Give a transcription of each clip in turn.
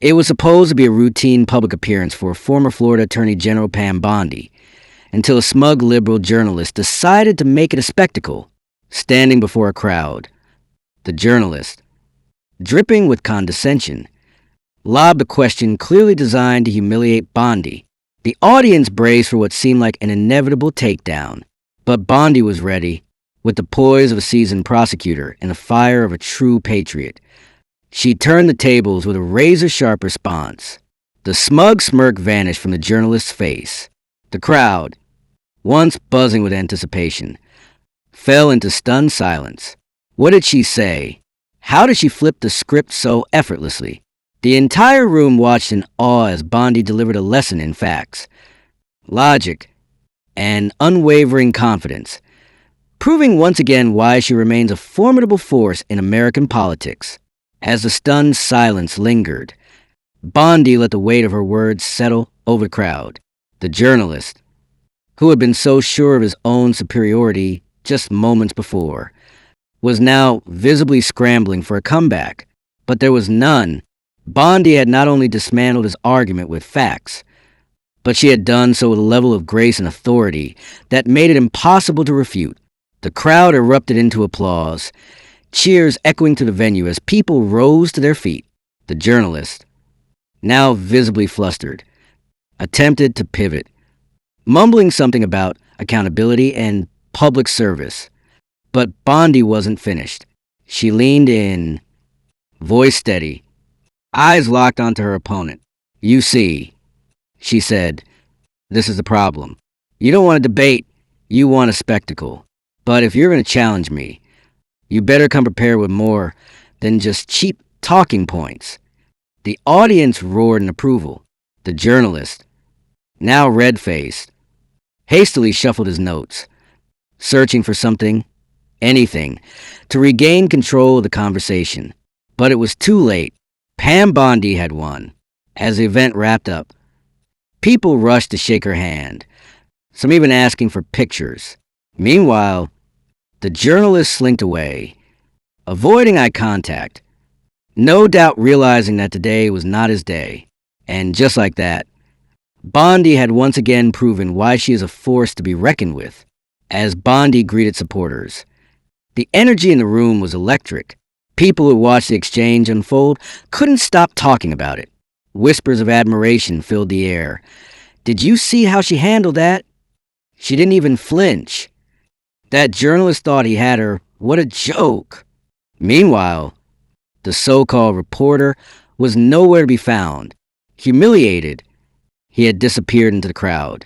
It was supposed to be a routine public appearance for former Florida Attorney General Pam Bondi, until a smug liberal journalist decided to make it a spectacle, standing before a crowd. The journalist, dripping with condescension, lobbed a question clearly designed to humiliate Bondi. The audience braced for what seemed like an inevitable takedown, but Bondi was ready, with the poise of a seasoned prosecutor and the fire of a true patriot. She turned the tables with a razor-sharp response. The smug smirk vanished from the journalist's face. The crowd, once buzzing with anticipation, fell into stunned silence. What did she say? How did she flip the script so effortlessly? The entire room watched in awe as Bondi delivered a lesson in facts, logic, and unwavering confidence, proving once again why she remains a formidable force in American politics. As the stunned silence lingered, Bondi let the weight of her words settle over the crowd. The journalist, who had been so sure of his own superiority just moments before, was now visibly scrambling for a comeback, but there was none. Bondi had not only dismantled his argument with facts, but she had done so with a level of grace and authority that made it impossible to refute. The crowd erupted into applause, cheers echoing to the venue as people rose to their feet. The journalist, now visibly flustered, attempted to pivot, mumbling something about accountability and public service. But Bondi wasn't finished. She leaned in, voice steady, eyes locked onto her opponent. "You see," she said, "this is the problem. You don't want a debate, you want a spectacle. But if you're going to challenge me, you better come prepared with more than just cheap talking points." The audience roared in approval. The journalist, now red-faced, hastily shuffled his notes, searching for something, anything, to regain control of the conversation. But it was too late. Pam Bondi had won. As the event wrapped up, people rushed to shake her hand, some even asking for pictures. Meanwhile, the journalist slinked away, avoiding eye contact, no doubt realizing that today was not his day. And just like that, Bondi had once again proven why she is a force to be reckoned with. As Bondi greeted supporters, the energy in the room was electric. People who watched the exchange unfold couldn't stop talking about it. Whispers of admiration filled the air. "Did you see how she handled that? She didn't even flinch. That journalist thought he had her. What a joke." Meanwhile, the so-called reporter was nowhere to be found. Humiliated, he had disappeared into the crowd,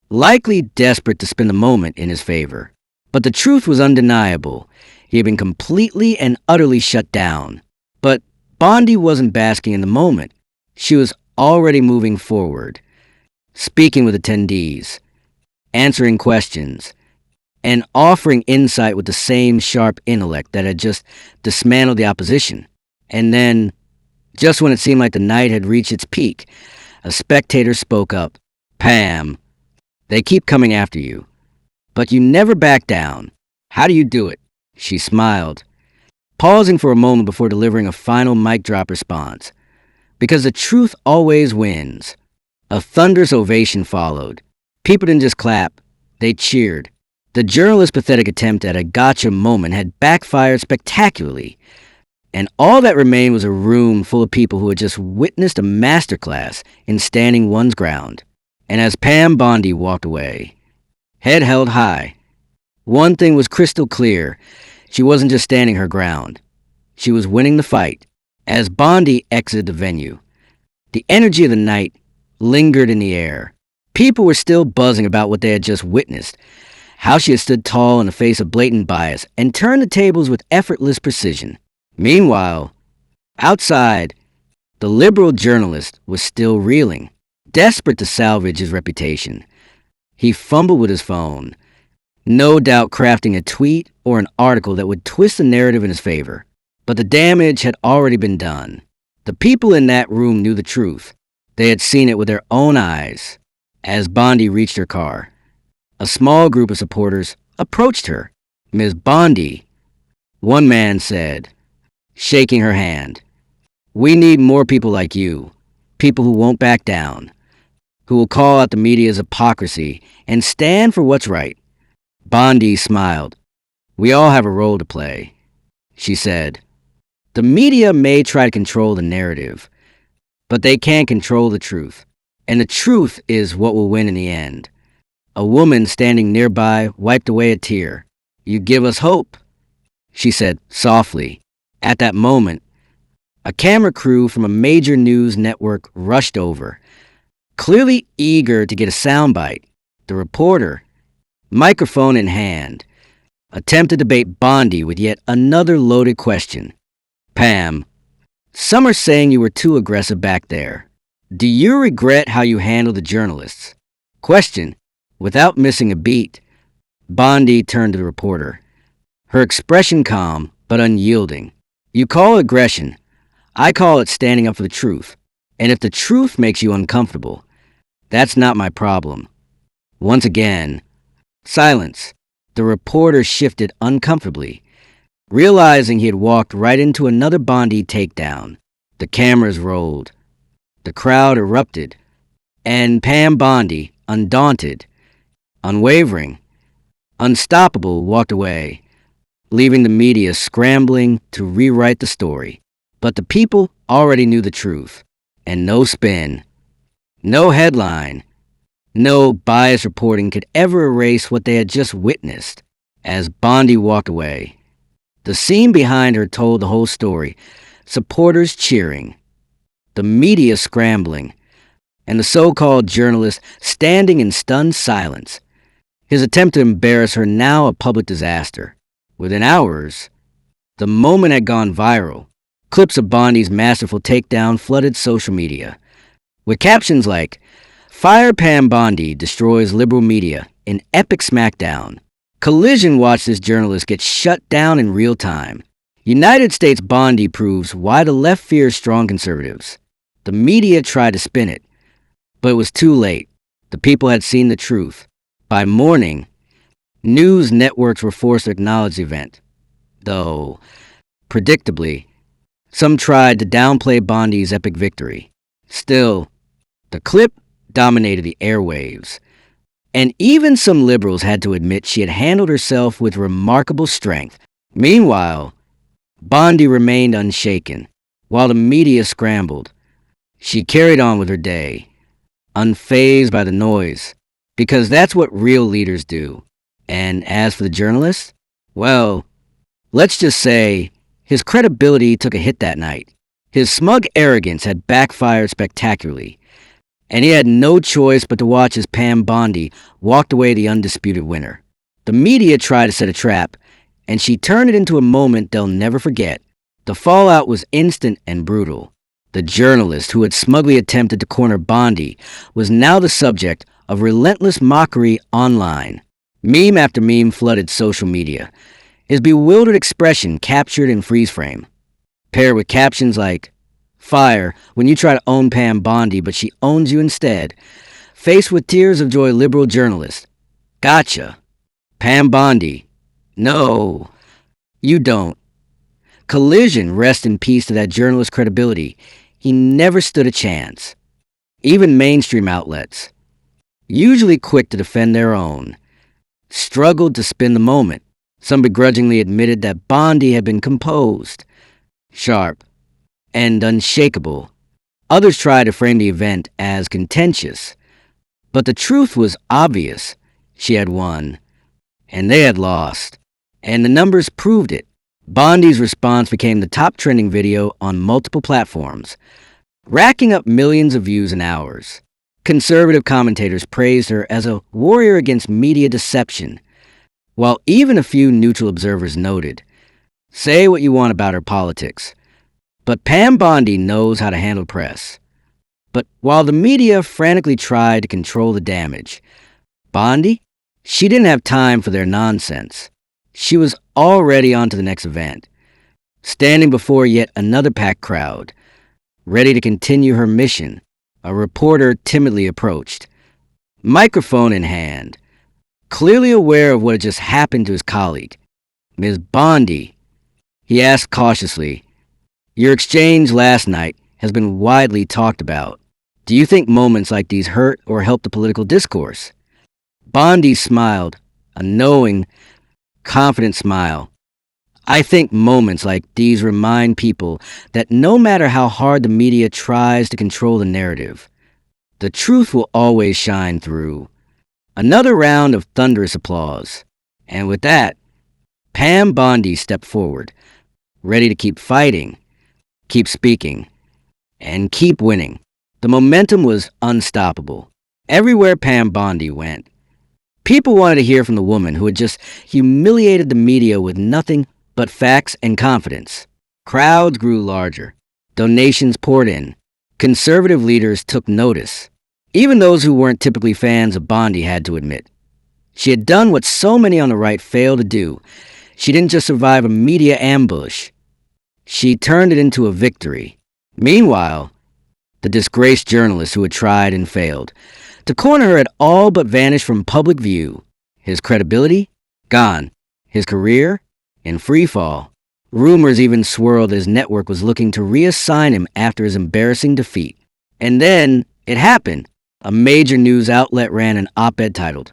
likely desperate to spin the moment in his favor. But the truth was undeniable. He had been completely and utterly shut down. But Bondi wasn't basking in the moment. She was already moving forward, speaking with attendees, answering questions, and offering insight with the same sharp intellect that had just dismantled the opposition. And then, just when it seemed like the night had reached its peak, a spectator spoke up. "Pam, they keep coming after you, but you never back down. How do you do it?" She smiled, pausing for a moment before delivering a final mic drop response. "Because the truth always wins." A thunderous ovation followed. People didn't just clap, they cheered. The journalist's pathetic attempt at a gotcha moment had backfired spectacularly, and all that remained was a room full of people who had just witnessed a masterclass in standing one's ground. And as Pam Bondi walked away, head held high, one thing was crystal clear. She wasn't just standing her ground. She was winning the fight. As Bondi exited the venue, the energy of the night lingered in the air. People were still buzzing about what they had just witnessed, how she had stood tall in the face of blatant bias and turned the tables with effortless precision. Meanwhile, outside, the liberal journalist was still reeling, desperate to salvage his reputation. He fumbled with his phone, no doubt crafting a tweet or an article that would twist the narrative in his favor. But the damage had already been done. The people in that room knew the truth. They had seen it with their own eyes. As Bondi reached her car, a small group of supporters approached her. "Ms. Bondi," one man said, shaking her hand, We need more people like you, people who won't back down, who will call out the media's hypocrisy and stand for what's right." Bondi smiled. "We all have a role to play," she said. "The media may try to control the narrative, but they can't control the truth. And the truth is what will win in the end." A woman standing nearby wiped away a tear. "You give us hope," she said softly. At that moment, a camera crew from a major news network rushed over, clearly eager to get a soundbite. The reporter, microphone in hand, attempted to bait Bondi with yet another loaded question. "Pam, some are saying you were too aggressive back there. Do you regret how you handled the journalists?" Question, without missing a beat. Bondi turned to the reporter, her expression calm but unyielding. "You call it aggression. I call it standing up for the truth. And if the truth makes you uncomfortable, that's not my problem." Once again, silence. The reporter shifted uncomfortably, realizing he had walked right into another Bondi takedown. The cameras rolled. The crowd erupted. And Pam Bondi, undaunted, unwavering, unstoppable, walked away, leaving the media scrambling to rewrite the story. But the people already knew the truth, and no spin, no headline, no biased reporting could ever erase what they had just witnessed. As Bondi walked away, the scene behind her told the whole story. Supporters cheering, the media scrambling, and the so-called journalist standing in stunned silence. His attempt to embarrass her now a public disaster. Within hours, the moment had gone viral. Clips of Bondi's masterful takedown flooded social media, with captions like, "Fire Pam Bondi destroys liberal media in epic smackdown." Collision watched this journalist get shut down in real time. United States Bondi proves why the left fears strong conservatives. The media tried to spin it, but it was too late. The people had seen the truth. By morning, news networks were forced to acknowledge the event, though, predictably, some tried to downplay Bondi's epic victory. Still, the clip dominated the airwaves, and even some liberals had to admit she had handled herself with remarkable strength. Meanwhile, Bondi remained unshaken. While the media scrambled, she carried on with her day, unfazed by the noise, because that's what real leaders do. And as for the journalist, well, let's just say his credibility took a hit that night. His smug arrogance had backfired spectacularly, and he had no choice but to watch as Pam Bondi walked away the undisputed winner. The media tried to set a trap, and she turned it into a moment they'll never forget. The fallout was instant and brutal. The journalist who had smugly attempted to corner Bondi was now the subject of relentless mockery online. Meme after meme flooded social media, his bewildered expression captured in freeze frame, paired with captions like, "Fire when you try to own Pam Bondi but she owns you instead. Faced with tears of joy liberal journalist. Gotcha. Pam Bondi. No, you don't." Collision, rest in peace to that journalist's credibility. He never stood a chance. Even mainstream outlets, usually quick to defend their own, struggled to spin the moment. Some begrudgingly admitted that Bondi had been composed, sharp, and unshakable. Others tried to frame the event as contentious. But the truth was obvious. She had won, and they had lost. And the numbers proved it. Bondi's response became the top trending video on multiple platforms, racking up millions of views in hours. Conservative commentators praised her as a warrior against media deception, while even a few neutral observers noted, "Say what you want about her politics, but Pam Bondi knows how to handle press." But while the media frantically tried to control the damage, Bondi, she didn't have time for their nonsense. She was already on to the next event, standing before yet another packed crowd, ready to continue her mission. A reporter timidly approached, microphone in hand, clearly aware of what had just happened to his colleague. "Ms. Bondi," he asked cautiously, Your exchange last night has been widely talked about. Do you think moments like these hurt or help the political discourse? Bondi smiled, a knowing, confident smile. I think moments like these remind people that no matter how hard the media tries to control the narrative, the truth will always shine through. Another round of thunderous applause. And with that, Pam Bondi stepped forward, ready to keep fighting, keep speaking, and keep winning. The momentum was unstoppable. Everywhere Pam Bondi went, people wanted to hear from the woman who had just humiliated the media with nothing but facts and confidence. Crowds grew larger. Donations poured in. Conservative leaders took notice. Even those who weren't typically fans of Bondi had to admit. She had done what so many on the right failed to do. She didn't just survive a media ambush. She turned it into a victory. Meanwhile, the disgraced journalist who had tried and failed to corner her had all but vanished from public view. His credibility? Gone. His career? In free fall. Rumors even swirled his network was looking to reassign him after his embarrassing defeat. And then it happened. A major news outlet ran an op-ed titled,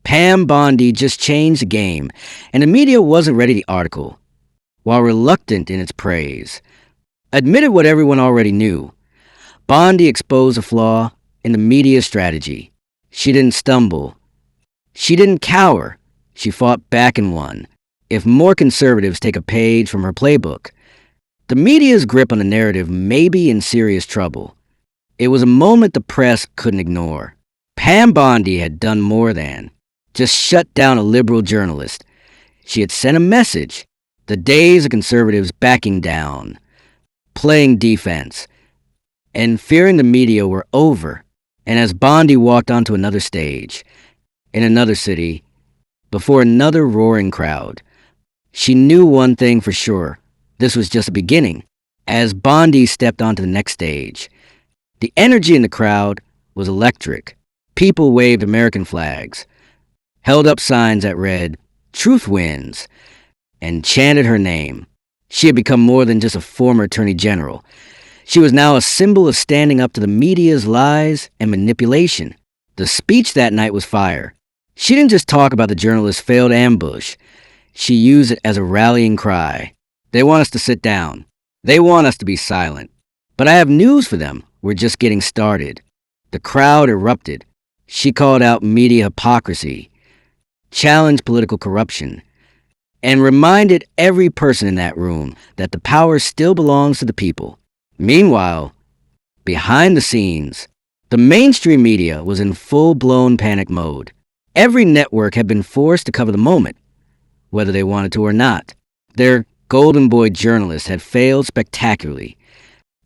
"Pam Bondi just changed the game," and the media wasn't ready for the article. While reluctant in its praise, admitted what everyone already knew. Bondi exposed a flaw in the media's strategy. She didn't stumble. She didn't cower. She fought back and won. If more conservatives take a page from her playbook, the media's grip on the narrative may be in serious trouble. It was a moment the press couldn't ignore. Pam Bondi had done more than just shut down a liberal journalist. She had sent a message. The days of conservatives backing down, playing defense, and fearing the media were over. And as Bondi walked onto another stage, in another city, before another roaring crowd, she knew one thing for sure. This was just a beginning. As Bondi stepped onto the next stage, the energy in the crowd was electric. People waved American flags, held up signs that read, "Truth wins," and chanted her name. She had become more than just a former attorney general. She was now a symbol of standing up to the media's lies and manipulation. The speech that night was fire. She didn't just talk about the journalist's failed ambush. She used it as a rallying cry. They want us to sit down. They want us to be silent. But I have news for them. We're just getting started. The crowd erupted. She called out media hypocrisy, challenged political corruption, and reminded every person in that room that the power still belongs to the people. Meanwhile, behind the scenes, the mainstream media was in full-blown panic mode. Every network had been forced to cover the moment, whether they wanted to or not. Their golden boy journalists had failed spectacularly,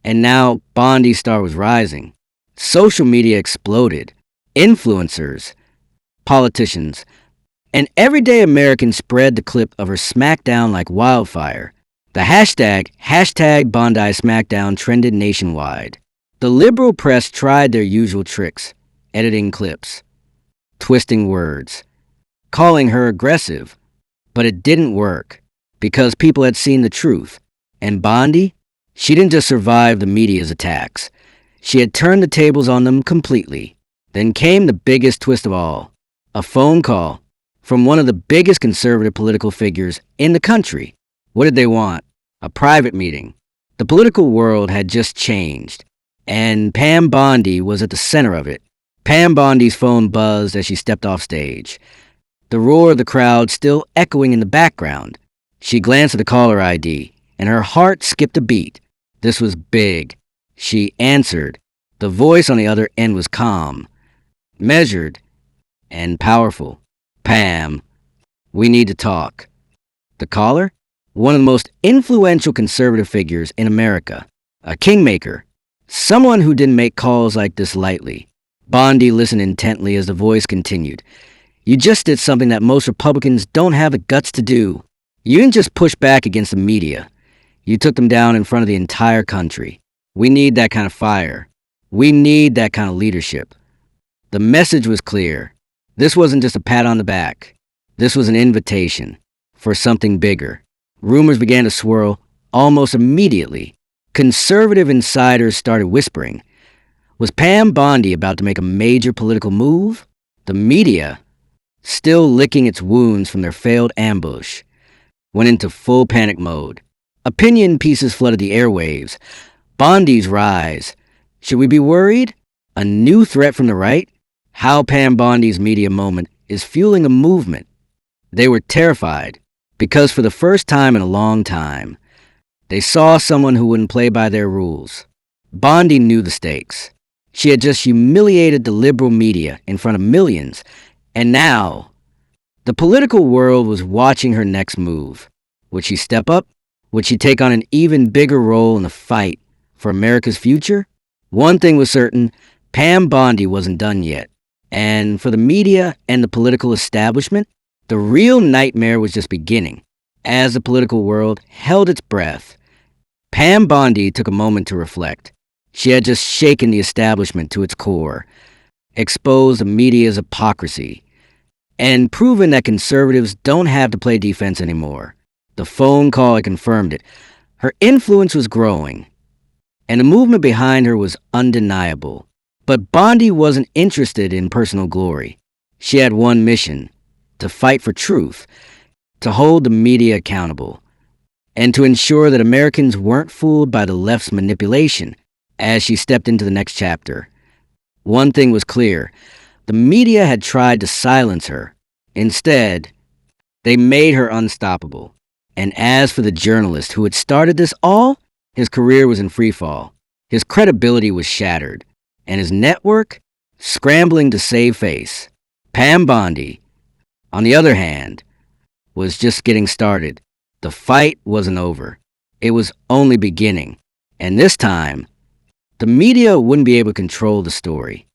and now Bondi's star was rising. Social media exploded. Influencers, politicians, and everyday Americans spread the clip of her smackdown like wildfire. The hashtag Bondi Smackdown trended nationwide. The liberal press tried their usual tricks, editing clips, twisting words, calling her aggressive, but it didn't work because people had seen the truth. And Bondi? She didn't just survive the media's attacks. She had turned the tables on them completely. Then came the biggest twist of all. A phone call from one of the biggest conservative political figures in the country. What did they want? A private meeting. The political world had just changed, and Pam Bondi was at the center of it. Pam Bondi's phone buzzed as she stepped off stage, the roar of the crowd still echoing in the background. She glanced at the caller ID, and her heart skipped a beat. This was big. She answered. The voice on the other end was calm, measured, and powerful. "Pam, we need to talk." The caller? One of the most influential conservative figures in America. A kingmaker. Someone who didn't make calls like this lightly. Bondi listened intently as the voice continued. "You just did something that most Republicans don't have the guts to do. You didn't just push back against the media. You took them down in front of the entire country. We need that kind of fire. We need that kind of leadership." The message was clear. This wasn't just a pat on the back. This was an invitation for something bigger. Rumors began to swirl almost immediately. Conservative insiders started whispering. Was Pam Bondi about to make a major political move? The media, still licking its wounds from their failed ambush, went into full panic mode. Opinion pieces flooded the airwaves. Bondi's rise. Should we be worried? A new threat from the right? How Pam Bondi's media moment is fueling a movement. They were terrified because for the first time in a long time, they saw someone who wouldn't play by their rules. Bondi knew the stakes. She had just humiliated the liberal media in front of millions, and now the political world was watching her next move. Would she step up? Would she take on an even bigger role in the fight for America's future? One thing was certain, Pam Bondi wasn't done yet. And for the media and the political establishment, the real nightmare was just beginning. As the political world held its breath, Pam Bondi took a moment to reflect. She had just shaken the establishment to its core, exposed the media's hypocrisy, and proven that conservatives don't have to play defense anymore. The phone call had confirmed it. Her influence was growing, and the movement behind her was undeniable. But Bondi wasn't interested in personal glory. She had one mission: to fight for truth, to hold the media accountable, and to ensure that Americans weren't fooled by the left's manipulation as she stepped into the next chapter. One thing was clear: the media had tried to silence her. Instead, they made her unstoppable. And as for the journalist who had started this all, his career was in freefall. His credibility was shattered, and his network scrambling to save face. Pam Bondi, on the other hand, was just getting started. The fight wasn't over. It was only beginning. And this time, the media wouldn't be able to control the story.